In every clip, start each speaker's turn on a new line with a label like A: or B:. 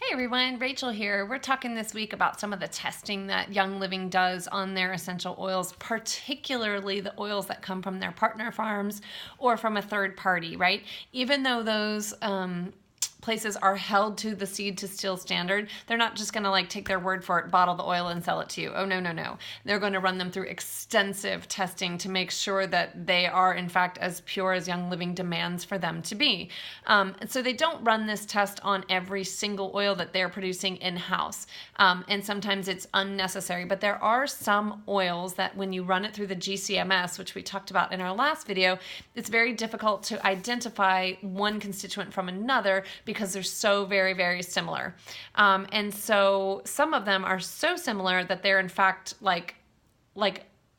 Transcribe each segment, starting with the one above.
A: Hi everyone, Rachel here. We're talking this week about some of the testing that Young Living does on their essential oils, particularly the oils that come from their partner farms or from a third party, right? Even though those places are held to the seed to still standard, they're not just going to like take their word for it, bottle the oil and sell it to you. Oh, no, no, no. They're going to run them through extensive testing to make sure that they are in fact as pure as Young Living demands for them to be. So they don't run this test on every single oil that they're producing in-house. And sometimes it's unnecessary, but there are some oils that when you run it through the GCMS, which we talked about in our last video, it's very difficult to identify one constituent from another because they're so very, very similar. And so some of them are so similar that they're in fact like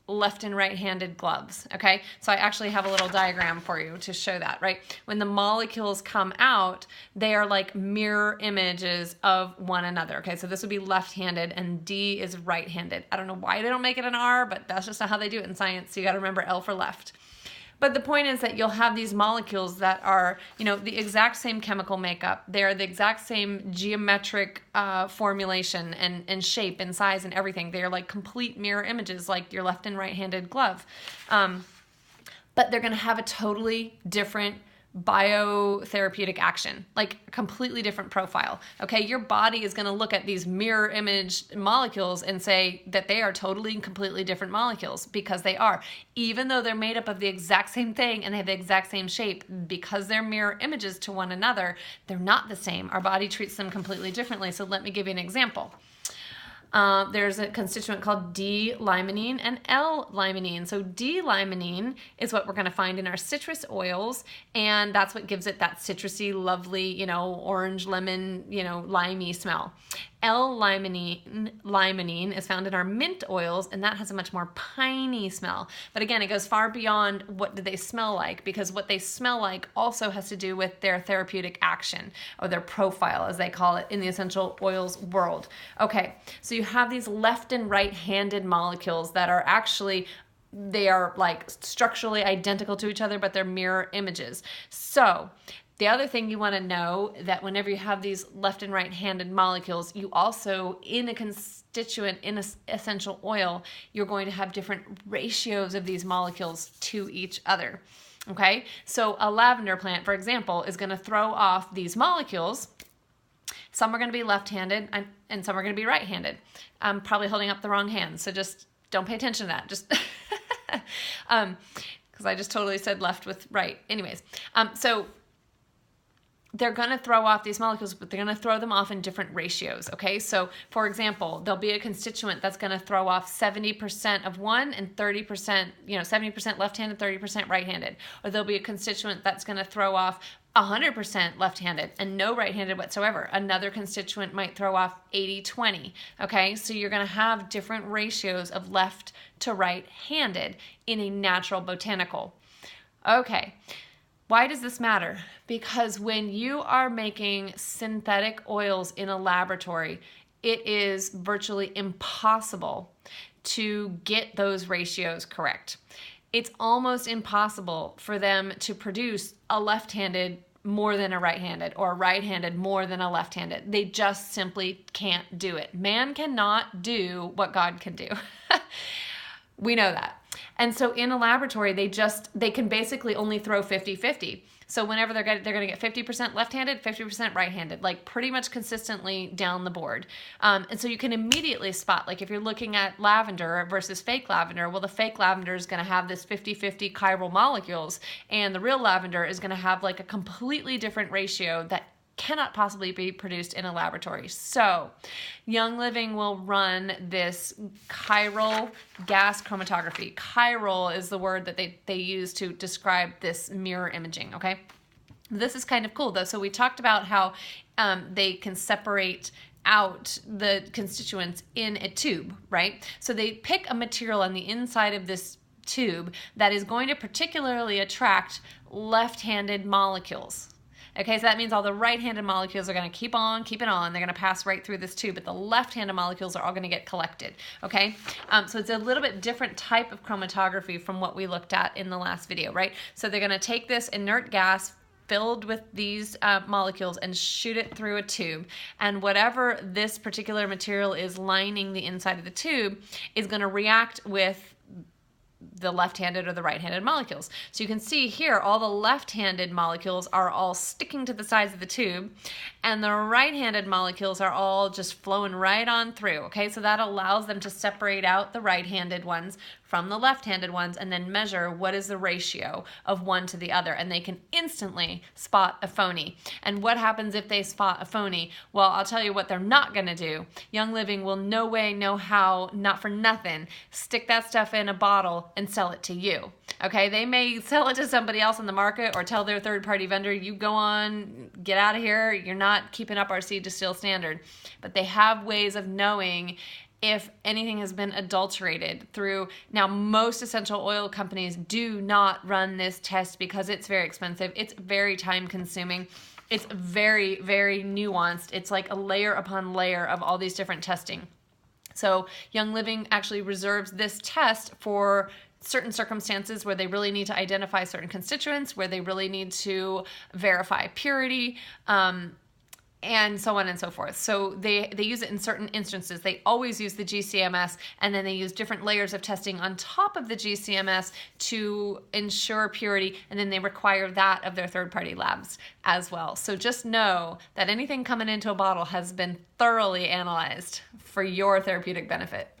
A: left and right-handed gloves, okay? So I actually have a little diagram for you to show that, right? When the molecules come out, they are like mirror images of one another, okay? So this would be left-handed and D is right-handed. I don't know why they don't make it an R, but that's just not how they do it in science. So you got to remember L for left. But the point is that you'll have these molecules that are, the exact same chemical makeup. They're the exact same geometric formulation and shape and size and everything. They're like complete mirror images, like your left and right-handed glove. But they're going to have a totally different biotherapeutic action, like a completely different profile. Okay, your body is going to look at these mirror image molecules and say that they are totally and completely different molecules, because they are. Even though they're made up of the exact same thing and they have the exact same shape, because they're mirror images to one another, they're not the same. Our body treats them completely differently. So let me give you an example. There's a constituent called D-limonene and L-limonene. So D-limonene is what we're going to find in our citrus oils, and that's what gives it that citrusy, lovely, orange, lemon, limey smell. L-limonene is found in our mint oils, and that has a much more piney smell. But again, it goes far beyond what do they smell like, because what they smell like also has to do with their therapeutic action, or their profile, as they call it in the essential oils world. Okay, so you have these left and right-handed molecules that are actually, they are like structurally identical to each other, but they're mirror images. So the other thing you want to know, that whenever you have these left and right-handed molecules, you also, in a constituent, in an essential oil, you're going to have different ratios of these molecules to each other. Okay, so a lavender plant, for example, is going to throw off these molecules. Some are going to be left-handed and some are going to be right-handed. I'm probably holding up the wrong hand, so just don't pay attention to that. Just because I just totally said left with right. Anyways, so they're going to throw off these molecules, but they're going to throw them off in different ratios, okay? So, for example, there'll be a constituent that's going to throw off 70% of one and 30%, 70% left-handed, 30% right-handed. Or there'll be a constituent that's going to throw off 100% left-handed and no right-handed whatsoever. Another constituent might throw off 80-20, okay? So you're going to have different ratios of left to right-handed in a natural botanical. Okay. Why does this matter? Because when you are making synthetic oils in a laboratory, it is virtually impossible to get those ratios correct. It's almost impossible for them to produce a left-handed more than a right-handed, or a right-handed more than a left-handed. They just simply can't do it. Man cannot do what God can do. We know that. And so in a laboratory, they can basically only throw 50-50. So whenever they're going to get 50% left-handed, 50% right-handed, like pretty much consistently down the board. And so you can immediately spot, like if you're looking at lavender versus fake lavender, well, the fake lavender is going to have this 50-50 chiral molecules, and the real lavender is going to have like a completely different ratio that cannot possibly be produced in a laboratory. So Young Living will run this chiral gas chromatography. Chiral is the word that they use to describe this mirror imaging, okay? This is kind of cool though. So we talked about how they can separate out the constituents in a tube, right? So they pick a material on the inside of this tube that is going to particularly attract left-handed molecules. Okay, so that means all the right-handed molecules are going to keep on keeping on. They're going to pass right through this tube, but the left-handed molecules are all going to get collected. Okay, so it's a little bit different type of chromatography from what we looked at in the last video, right? So they're going to take this inert gas, filled with these molecules and shoot it through a tube. And whatever this particular material is lining the inside of the tube is going to react with the left-handed or the right-handed molecules. So you can see here all the left-handed molecules are all sticking to the sides of the tube, and the right-handed molecules are all just flowing right on through. Okay, so that allows them to separate out the right-handed ones from the left-handed ones and then measure what is the ratio of one to the other, and they can instantly spot a phony. And what happens if they spot a phony? Well, I'll tell you what they're not going to do. Young Living will no way, no how, not for nothing, stick that stuff in a bottle and sell it to you. Okay, they may sell it to somebody else in the market or tell their third-party vendor, you go on, get out of here, you're not keeping up our seed to still standard. But they have ways of knowing if anything has been adulterated through. Now, most essential oil companies do not run this test because it's very expensive. It's very time consuming. It's very, very nuanced. It's like a layer upon layer of all these different testing. So Young Living actually reserves this test for certain circumstances where they really need to identify certain constituents, where they really need to verify purity, and so on and so forth. So they use it in certain instances. They always use the GCMS, and then they use different layers of testing on top of the GCMS to ensure purity, and then they require that of their third-party labs as well. So just know that anything coming into a bottle has been thoroughly analyzed for your therapeutic benefit.